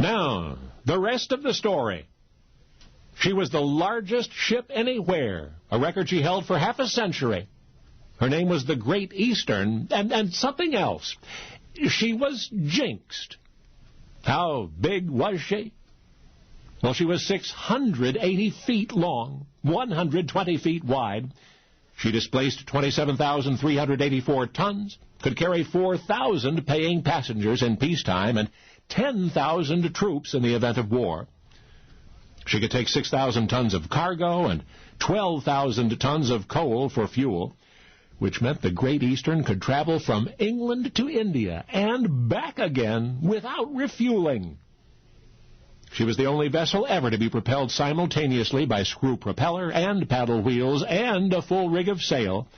Now, the rest of the story. She was the largest ship anywhere, a record she held for half a century. Her name was the Great Eastern, and something else. She was jinxed. How big was she? Well, she was 680 feet long, 120 feet wide. She displaced 27,384 tons, could carry 4,000 paying passengers in peacetime, and 10,000 troops in the event of war. She could take 6,000 tons of cargo and 12,000 tons of coal for fuel, which meant the Great Eastern could travel from England to India and back again without refueling. She was the only vessel ever to be propelled simultaneously by screw propeller and paddle wheels and a full rig of sail.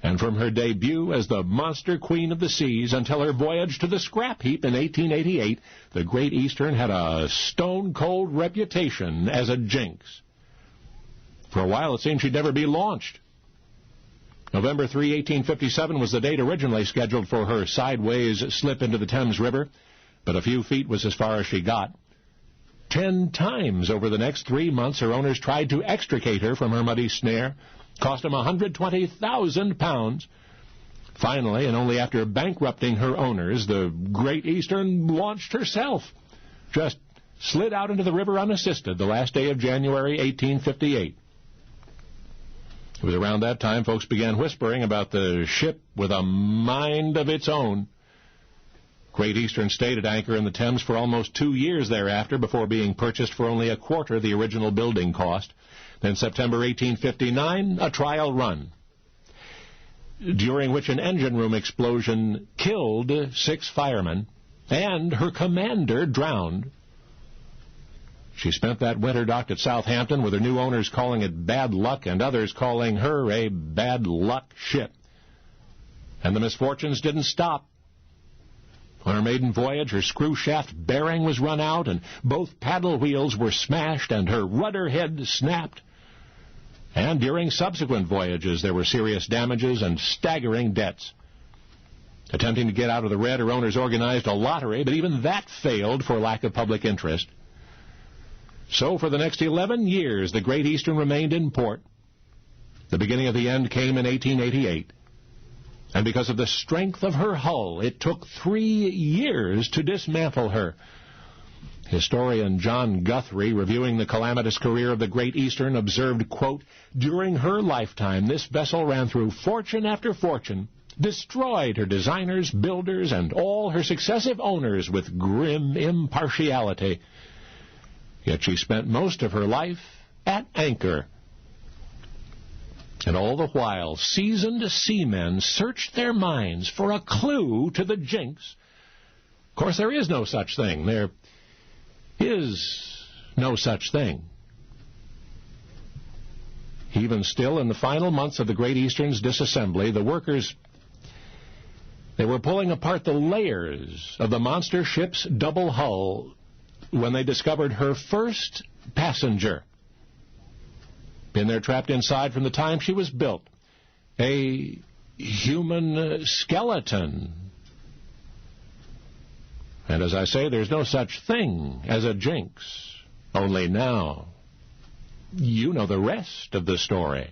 And from her debut as the monster queen of the seas until her voyage to the scrap heap in 1888, the Great Eastern had a stone-cold reputation as a jinx. For a while, it seemed she'd never be launched. November 3, 1857 was the date originally scheduled for her sideways slip into the Thames River, but a few feet was as far as she got. 10 times over the next 3 months, her owners tried to extricate her from her muddy snare. Cost them £120,000. Finally, and only after bankrupting her owners, the Great Eastern launched herself. Just slid out into the river unassisted the last day of January 1858. It was around that time folks began whispering about the ship with a mind of its own. Great Eastern stayed at anchor in the Thames for almost 2 years thereafter before being purchased for only a quarter the original building cost. Then September 1859, a trial run, during which an engine room explosion killed 6 firemen, and her commander drowned. She spent that winter docked at Southampton, with her new owners calling it bad luck and others calling her a bad luck ship. And the misfortunes didn't stop. On her maiden voyage, her screw shaft bearing was run out, and both paddle wheels were smashed, and her rudder head snapped. And during subsequent voyages, there were serious damages and staggering debts. Attempting to get out of the red, her owners organized a lottery, but even that failed for lack of public interest. So for the next 11 years, the Great Eastern remained in port. The beginning of the end came in 1888. And because of the strength of her hull, it took 3 years to dismantle her. Historian John Guthrie, reviewing the calamitous career of the Great Eastern, observed, quote, "During her lifetime, this vessel ran through fortune after fortune, destroyed her designers, builders, and all her successive owners with grim impartiality. Yet she spent most of her life at anchor." And all the while, seasoned seamen searched their minds for a clue to the jinx. Of course, there is no such thing. There is no such thing. Even still, in the final months of the Great Eastern's disassembly, the workers, they were pulling apart the layers of the monster ship's double hull when they discovered her first passenger. Been there trapped inside from the time she was built. A human skeleton. And as I say, there's no such thing as a jinx. Only now, you know the rest of the story.